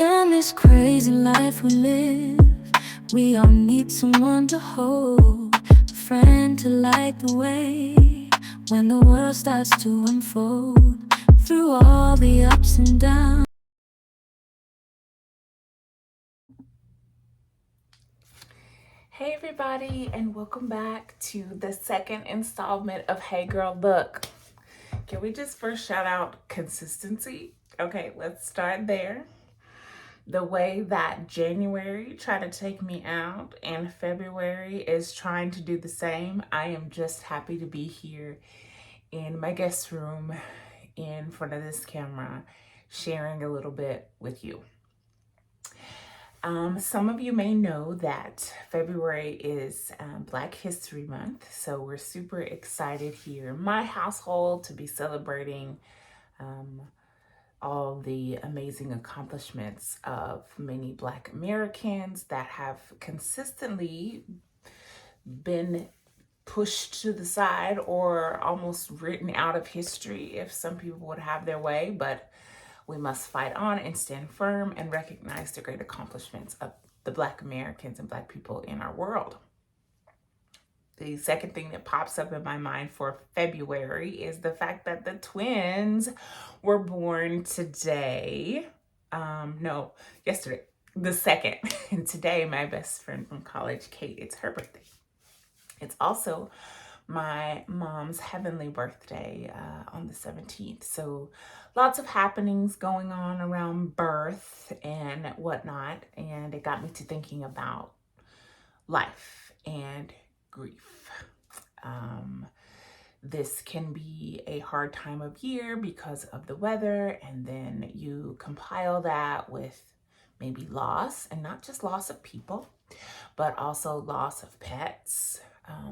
In this crazy life we live, we all need someone to hold, a friend to light the way when the world starts to unfold. Through all the ups and downs. Hey everybody, and welcome back to the second installment of Hey Girl Look. Can we just first shout out consistency? Okay, let's start there. The way that January tried to take me out and February is trying to do the same, I am just happy to be here in my guest room in front of this camera, sharing a little bit with you. Some of you may know that February is Black History Month, so we're super excited here in my household to be celebrating um, all the amazing accomplishments of many Black Americans that have consistently been pushed to the side or almost written out of history if some people would have their way, but we must fight on and stand firm and recognize the great accomplishments of the Black Americans and Black people in our world. The second thing that pops up in my mind for February is the fact that the twins were born today. No, yesterday, the second. And today, my best friend from college, Kate, it's her birthday. It's also my mom's heavenly birthday on the 17th. So lots of happenings going on around birth and whatnot. And it got me to thinking about life and grief. This can be a hard time of year because of the weather, and then you compile that with maybe loss, and not just loss of people, but also loss of pets,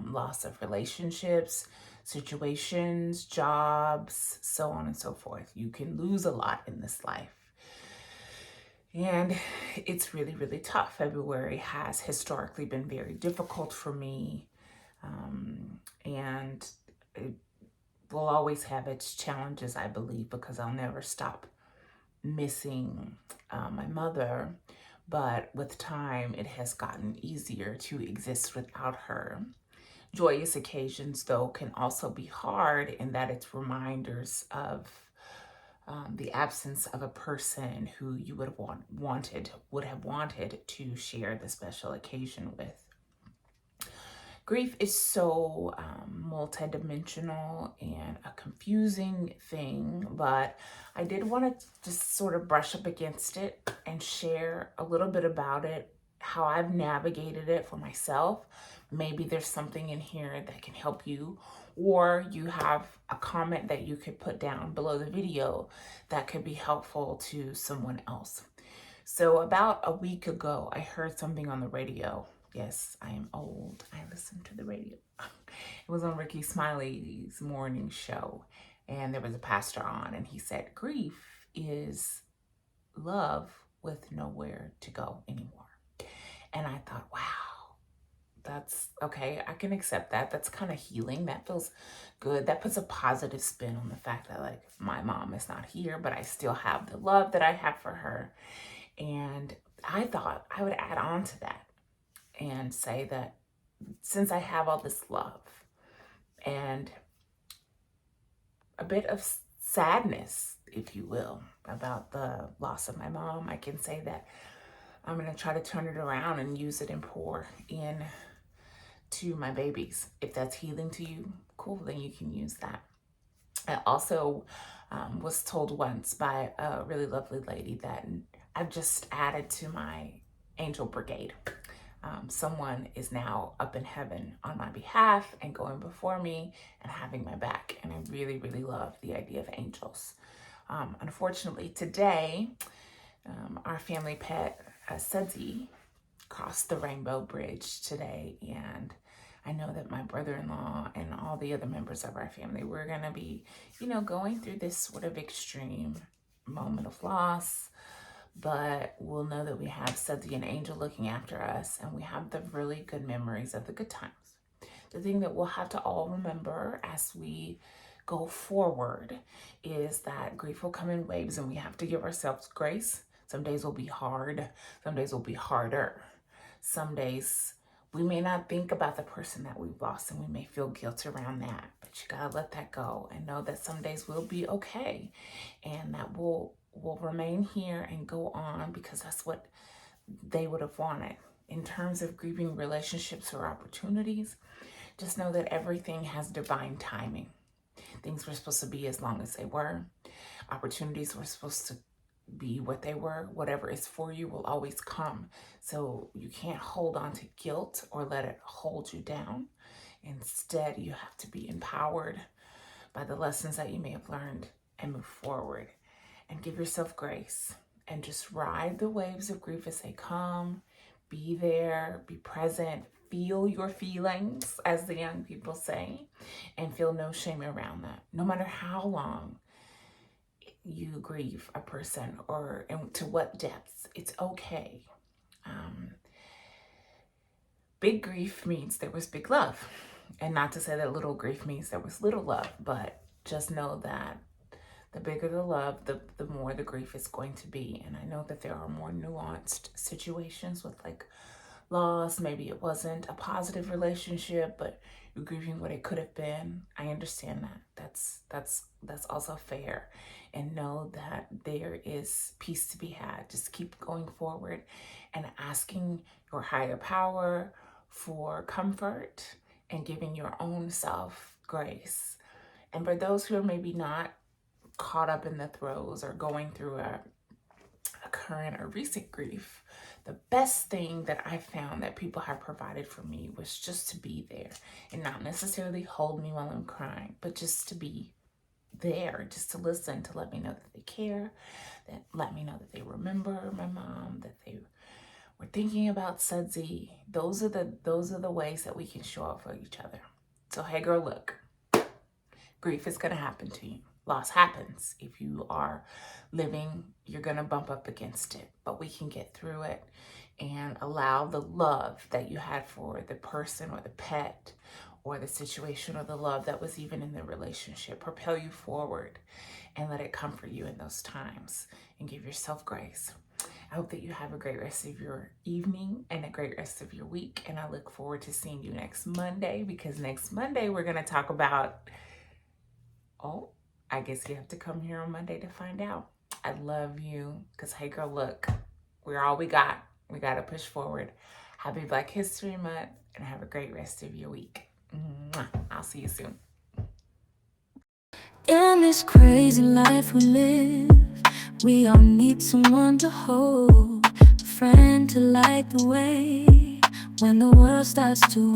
loss of relationships, situations, jobs, so on and so forth. You can lose a lot in this life. And it's really, really tough. February has historically been very difficult for me. And it will always have its challenges, I believe, because I'll never stop missing my mother. But with time, it has gotten easier to exist without her. Joyous occasions, though, can also be hard in that it's reminders of the absence of a person who you would have wanted to share the special occasion with. Grief is so multidimensional and a confusing thing, but I did want to just sort of brush up against it and share a little bit about it, how I've navigated it for myself. Maybe there's something in here that can help you, or you have a comment that you could put down below the video that could be helpful to someone else. So about a week ago, I heard something on the radio. Yes, I am old. I listen to the radio. It was on Ricky Smiley's morning show, and there was a pastor on, and he said, grief is love with nowhere to go anymore. And I thought, wow, that's okay. I can accept that. That's kind of healing. That feels good. That puts a positive spin on the fact that, like, my mom is not here, but I still have the love that I have for her. And I thought I would add on to that and say that since I have all this love and a bit of sadness, if you will, about the loss of my mom, I can say that I'm going to try to turn it around and use it and pour in to my babies. If that's healing to you, cool, then you can use that. I also was told once by a really lovely lady that I've just added to my angel brigade. Someone is now up in heaven on my behalf and going before me and having my back. And I really, really love the idea of angels. Unfortunately, today, our family pet, Sudsy, crossed the Rainbow Bridge today. And I know that my brother-in-law and all the other members of our family, we're going to be, going through this sort of extreme moment of loss. But we'll know that we have Sudsy and Angel looking after us, and we have the really good memories of the good times. The thing that we'll have to all remember as we go forward is that grief will come in waves, and we have to give ourselves grace Some days will be hard. Some days will be harder. Some days we may not think about the person that we've lost and we may feel guilt around that, but you gotta let that go and know that some days will be okay and that we'll remain here and go on because that's what they would have wanted. In terms of grieving relationships or opportunities, just know that everything has divine timing. Things were supposed to be as long as they were. Opportunities were supposed to be what they were. Whatever is for you will always come. So you can't hold on to guilt or let it hold you down. Instead, you have to be empowered by the lessons that you may have learned and move forward and give yourself grace and just ride the waves of grief as they come. Be there, be present, feel your feelings, as the young people say, and feel no shame around that. No matter how long you grieve a person or to what depths, it's okay. Big grief means there was big love. And not to say that little grief means there was little love, but just know that the bigger the love, the more the grief is going to be. And I know that there are more nuanced situations with like loss. Maybe it wasn't a positive relationship, but you're grieving what it could have been. I understand that. That's also fair. And know that there is peace to be had. Just keep going forward and asking your higher power for comfort and giving your own self grace. And for those who are maybe not caught up in the throes or going through a current or recent grief, the best thing that I found that people have provided for me was just to be there and not necessarily hold me while I'm crying, but just to be there, just to listen, to let me know that they care, that let me know that they remember my mom, that they were thinking about Sudsy. Those are the ways that we can show up for each other. So hey girl, look, grief is gonna happen to you. Loss happens. If you are living, you're gonna bump up against it, but we can get through it and allow the love that you had for the person or the pet or the situation or the love that was even in the relationship propel you forward and let it comfort you in those times and give yourself grace. I hope that you have a great rest of your evening and a great rest of your week. And I look forward to seeing you next Monday, because next Monday we're going to talk about, oh, I guess you have to come here on Monday to find out. I love you because, hey girl, look, we're all we got. We got to push forward. Happy Black History Month and have a great rest of your week. Mwah. I'll see you soon. In this crazy life we live, we all need someone to hold, a friend to light the way when the world starts to